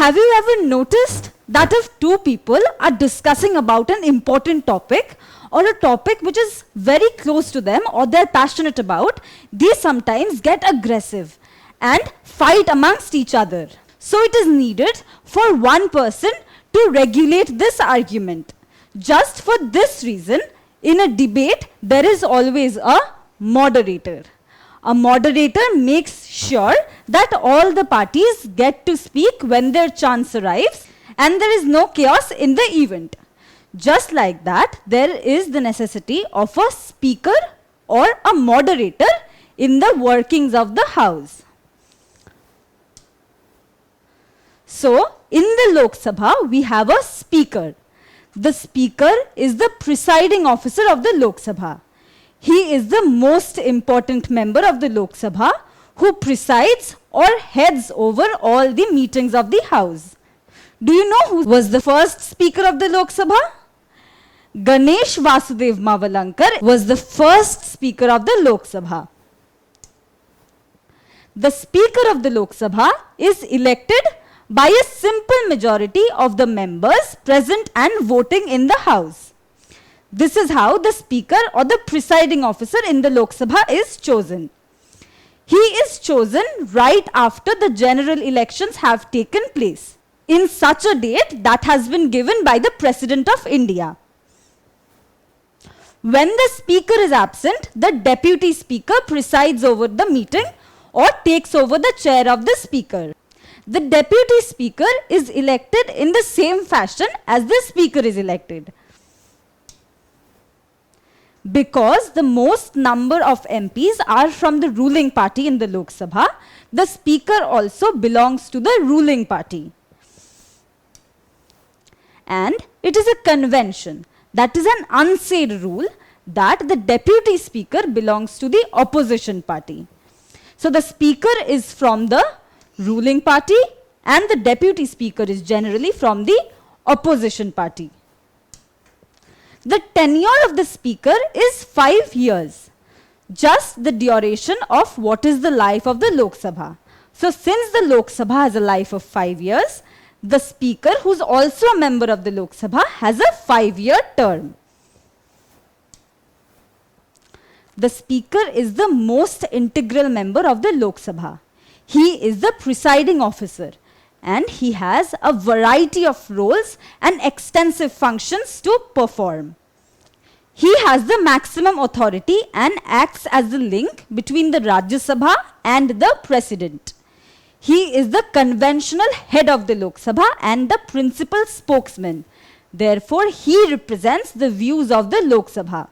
Have you ever noticed that if two people are discussing about an important topic or a topic which is very close to them or they're passionate about, they sometimes get aggressive and fight amongst each other. So it is needed for one person to regulate this argument. Just for this reason, in a debate, there is always a moderator. A moderator makes sure that all the parties get to speak when their chance arrives and there is no chaos in the event. Just like that, there is the necessity of a speaker or a moderator in the workings of the House. So, in the Lok Sabha, we have a speaker. The speaker is the presiding officer of the Lok Sabha. He is the most important member of the Lok Sabha who presides or heads over all the meetings of the House. Do you know who was the first speaker of the Lok Sabha? Ganesh Vasudev Mavalankar was the first speaker of the Lok Sabha. The speaker of the Lok Sabha is elected by a simple majority of the members present and voting in the House. This is how the speaker or the presiding officer in the Lok Sabha is chosen. He is chosen right after the general elections have taken place, in such a date that has been given by the President of India. When the speaker is absent, the deputy speaker presides over the meeting or takes over the chair of the speaker. The deputy speaker is elected in the same fashion as the speaker is elected. Because the most number of MPs are from the ruling party in the Lok Sabha, the speaker also belongs to the ruling party. And it is a convention, that is an unsaid rule, that the deputy speaker belongs to the opposition party. So the speaker is from the ruling party and the deputy speaker is generally from the opposition party. The tenure of the speaker is 5 years, just the duration of what is the life of the Lok Sabha. So since the Lok Sabha has a life of 5 years, the speaker, who is also a member of the Lok Sabha, has a 5-year term. The speaker is the most integral member of the Lok Sabha. He is the presiding officer and he has a variety of roles and extensive functions to perform. He has the maximum authority and acts as the link between the Rajya Sabha and the President. He is the conventional head of the Lok Sabha and the principal spokesman. Therefore, he represents the views of the Lok Sabha.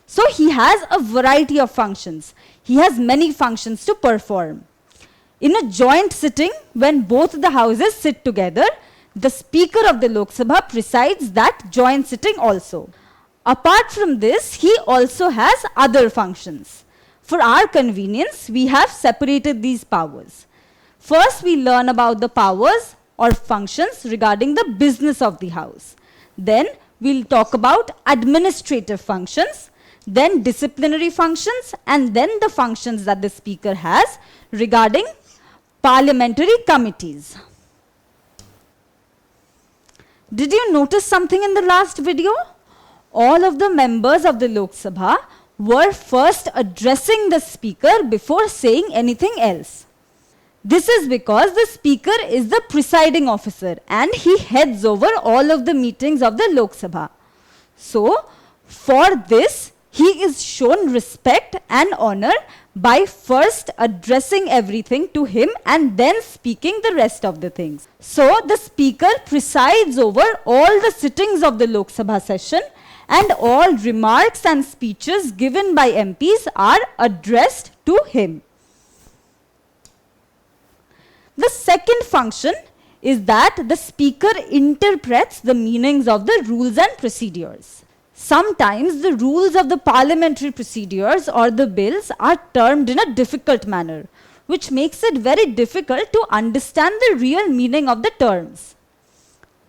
So, he has a variety of functions. He has many functions to perform. In a joint sitting, when both the houses sit together, the speaker of the Lok Sabha presides that joint sitting also. Apart from this, he also has other functions. For our convenience, we have separated these powers. First, we learn about the powers or functions regarding the business of the House. Then, we'll talk about administrative functions, then disciplinary functions, and then the functions that the speaker has regarding parliamentary committees. Did you notice something in the last video? All of the members of the Lok Sabha were first addressing the speaker before saying anything else. This is because the speaker is the presiding officer and he heads over all of the meetings of the Lok Sabha. So, for this, he is shown respect and honor by first addressing everything to him and then speaking the rest of the things. So, the speaker presides over all the sittings of the Lok Sabha session and all remarks and speeches given by MPs are addressed to him. The second function is that the speaker interprets the meanings of the rules and procedures. Sometimes the rules of the parliamentary procedures or the bills are termed in a difficult manner, which makes it very difficult to understand the real meaning of the terms.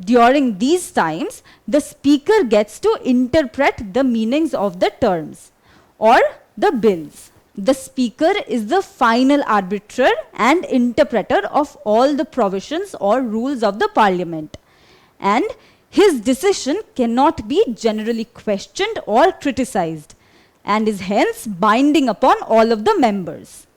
During these times, the speaker gets to interpret the meanings of the terms or the bills. The speaker is the final arbiter and interpreter of all the provisions or rules of the parliament, and his decision cannot be generally questioned or criticized and is hence binding upon all of the members.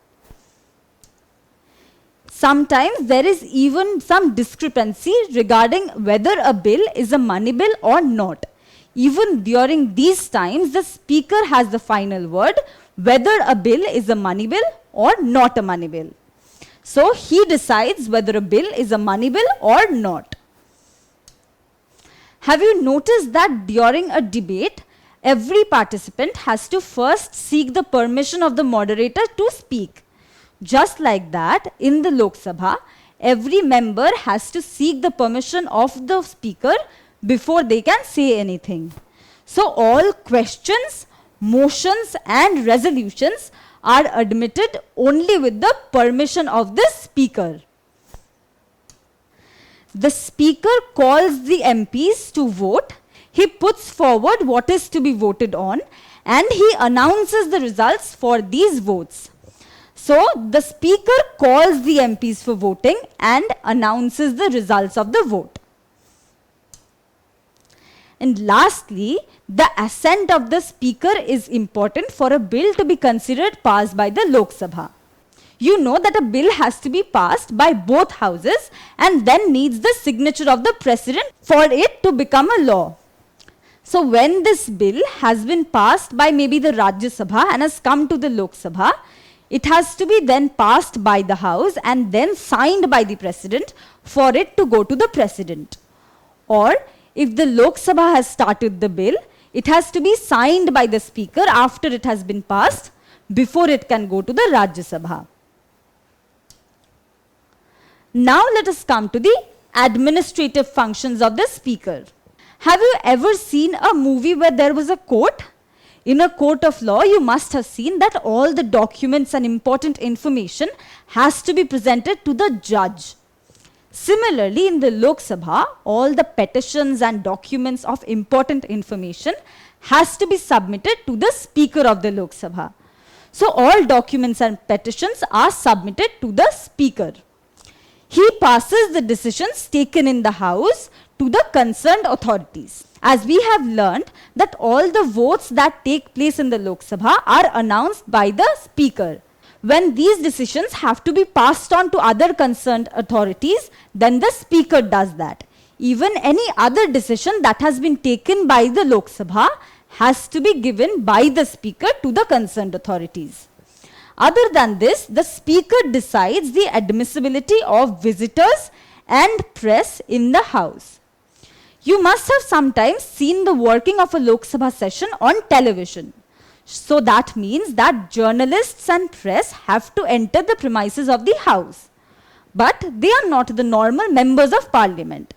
Sometimes there is even some discrepancy regarding whether a bill is a money bill or not. Even during these times, the speaker has the final word whether a bill is a money bill or not a money bill. So he decides whether a bill is a money bill or not. Have you noticed that during a debate, every participant has to first seek the permission of the moderator to speak? Just like that, in the Lok Sabha, every member has to seek the permission of the speaker before they can say anything. So all questions, motions and resolutions are admitted only with the permission of the speaker. The speaker calls the MPs to vote. He puts forward what is to be voted on and he announces the results for these votes. So the speaker calls the MPs for voting and announces the results of the vote. And lastly, the assent of the speaker is important for a bill to be considered passed by the Lok Sabha. You know that a bill has to be passed by both houses and then needs the signature of the president for it to become a law. So when this bill has been passed by maybe the Rajya Sabha and has come to the Lok Sabha, it has to be then passed by the house and then signed by the president for it to go to the president. Or if the Lok Sabha has started the bill, it has to be signed by the speaker after it has been passed before it can go to the Rajya Sabha. Now let us come to the administrative functions of the speaker. Have you ever seen a movie where there was a court? In a court of law, you must have seen that all the documents and important information has to be presented to the judge. Similarly, in the Lok Sabha, all the petitions and documents of important information has to be submitted to the Speaker of the Lok Sabha. So all documents and petitions are submitted to the Speaker. He passes the decisions taken in the House to the concerned authorities. As we have learned that all the votes that take place in the Lok Sabha are announced by the Speaker. When these decisions have to be passed on to other concerned authorities, then the Speaker does that. Even any other decision that has been taken by the Lok Sabha has to be given by the Speaker to the concerned authorities. Other than this, the Speaker decides the admissibility of visitors and press in the House. You must have sometimes seen the working of a Lok Sabha session on television. So that means that journalists and press have to enter the premises of the House. But they are not the normal members of Parliament.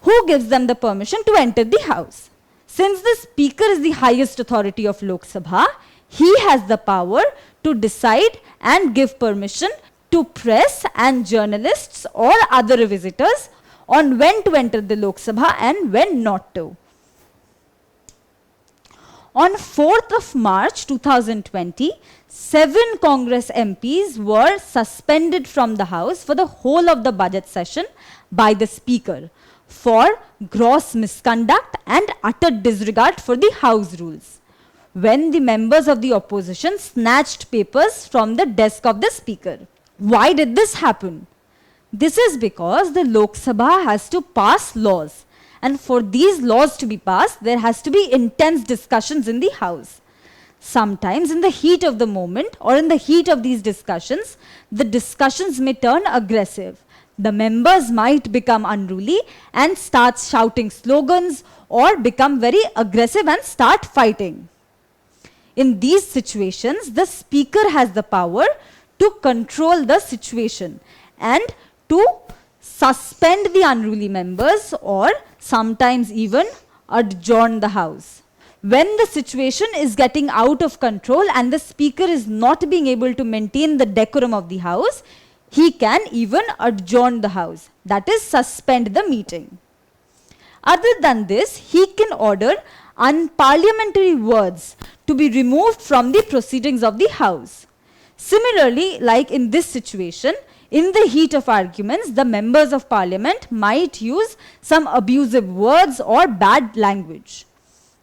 Who gives them the permission to enter the House? Since the Speaker is the highest authority of Lok Sabha, he has the power to decide and give permission to press and journalists or other visitors on when to enter the Lok Sabha and when not to. On 4th of March 2020, 7 Congress MPs were suspended from the House for the whole of the budget session by the Speaker for gross misconduct and utter disregard for the House rules, when the members of the opposition snatched papers from the desk of the Speaker. Why did this happen? This is because the Lok Sabha has to pass laws. And for these laws to be passed, there has to be intense discussions in the House. Sometimes in the heat of the moment or in the heat of these discussions, the discussions may turn aggressive. The members might become unruly and start shouting slogans or become very aggressive and start fighting. In these situations, the Speaker has the power to control the situation and to suspend the unruly members or sometimes even adjourn the House. When the situation is getting out of control and the Speaker is not being able to maintain the decorum of the House, he can even adjourn the House, that is, suspend the meeting. Other than this, he can order unparliamentary words to be removed from the proceedings of the House. Similarly, like in this situation, in the heat of arguments, the members of parliament might use some abusive words or bad language.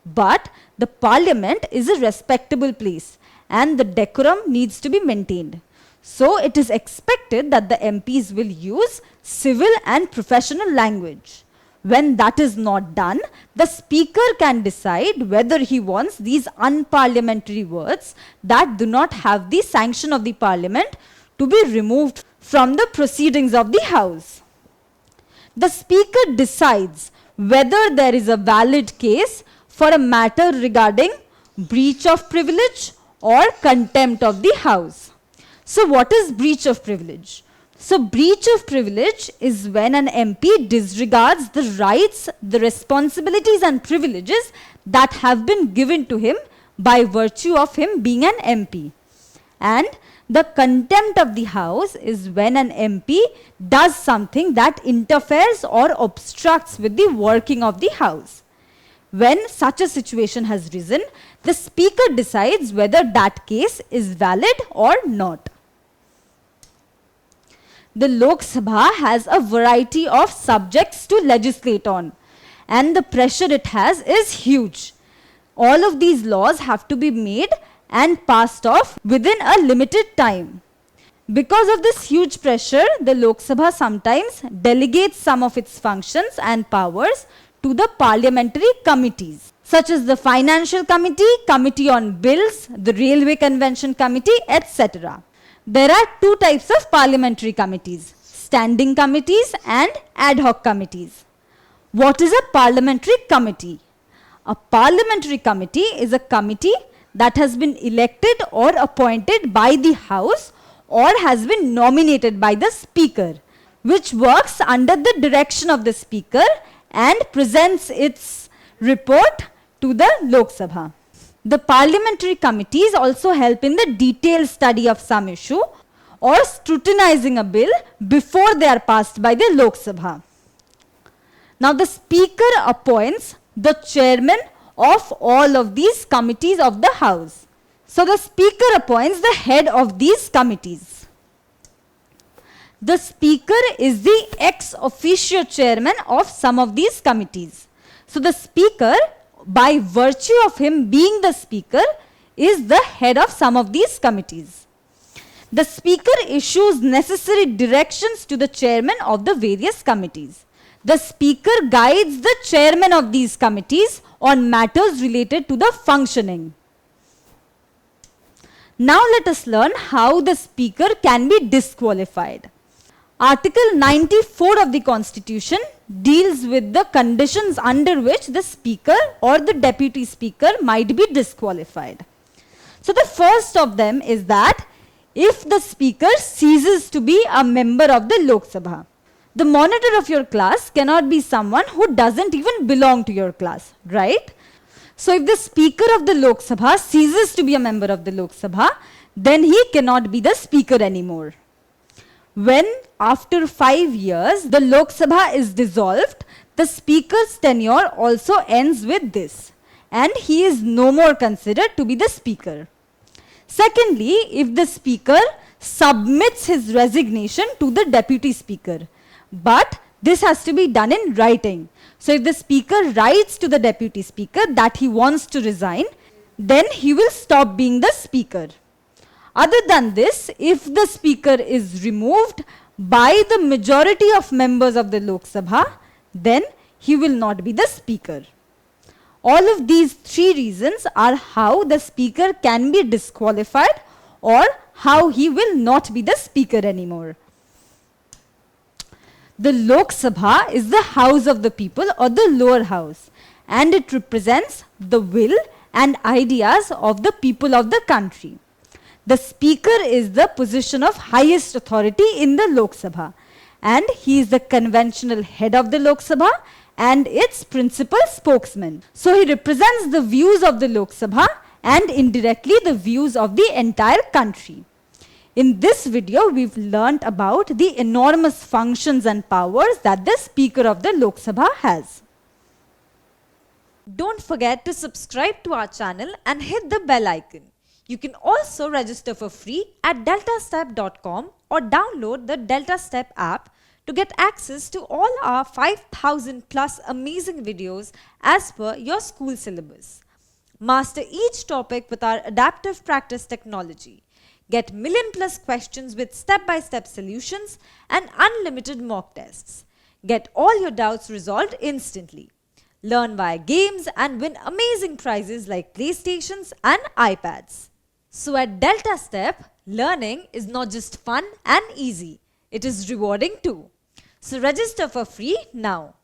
But the parliament is a respectable place and the decorum needs to be maintained. So it is expected that the MPs will use civil and professional language. When that is not done, the speaker can decide whether he wants these unparliamentary words that do not have the sanction of the parliament to be removed from the proceedings of the house. The speaker decides whether there is a valid case for a matter regarding breach of privilege or contempt of the house. So what is breach of privilege? So breach of privilege is when an MP disregards the rights, the responsibilities and privileges that have been given to him by virtue of him being an MP. And the contempt of the house is when an MP does something that interferes or obstructs with the working of the house. When such a situation has risen, the speaker decides whether that case is valid or not. The Lok Sabha has a variety of subjects to legislate on, and the pressure it has is huge. All of these laws have to be made and passed off within a limited time. Because of this huge pressure, the Lok Sabha sometimes delegates some of its functions and powers to the parliamentary committees, such as the Financial Committee, Committee on Bills, the Railway Convention Committee, etc. There are two types of parliamentary committees, standing committees and ad hoc committees. What is a parliamentary committee? A parliamentary committee is a committee that has been elected or appointed by the House or has been nominated by the Speaker, which works under the direction of the Speaker and presents its report to the Lok Sabha. The parliamentary committees also help in the detailed study of some issue or scrutinizing a bill before they are passed by the Lok Sabha. Now the Speaker appoints the chairman of all of these committees of the House. So the Speaker appoints the head of these committees. The Speaker is the ex officio chairman of some of these committees. So the Speaker, by virtue of him being the Speaker, is the head of some of these committees. The Speaker issues necessary directions to the chairman of the various committees. The Speaker guides the chairman of these committees on matters related to the functioning. Now let us learn how the Speaker can be disqualified. Article 94 of the Constitution deals with the conditions under which the Speaker or the Deputy Speaker might be disqualified. So the first of them is that if the Speaker ceases to be a member of the Lok Sabha. The monitor of your class cannot be someone who doesn't even belong to your class, right? So if the Speaker of the Lok Sabha ceases to be a member of the Lok Sabha, then he cannot be the Speaker anymore. When after 5 years the Lok Sabha is dissolved, the Speaker's tenure also ends with this, and he is no more considered to be the Speaker. Secondly, if the Speaker submits his resignation to the Deputy Speaker, but this has to be done in writing. So if the Speaker writes to the Deputy Speaker that he wants to resign, then he will stop being the Speaker. Other than this, if the Speaker is removed by the majority of members of the Lok Sabha, then he will not be the Speaker. All of these three reasons are how the Speaker can be disqualified or how he will not be the Speaker anymore. The Lok Sabha is the house of the people or the lower house, and it represents the will and ideas of the people of the country. The Speaker is the position of highest authority in the Lok Sabha, and he is the conventional head of the Lok Sabha and its principal spokesman. So he represents the views of the Lok Sabha and indirectly the views of the entire country. In this video, we've learnt about the enormous functions and powers that the Speaker of the Lok Sabha has. Don't forget to subscribe to our channel and hit the bell icon. You can also register for free at deltastep.com or download the DeltaStep app to get access to all our 5,000 plus amazing videos as per your school syllabus. Master each topic with our adaptive practice technology. Get million plus questions with step-by-step solutions and unlimited mock tests. Get all your doubts resolved instantly. Learn via games and win amazing prizes like PlayStations and iPads. So at DeltaStep, learning is not just fun and easy, it is rewarding too. So register for free now.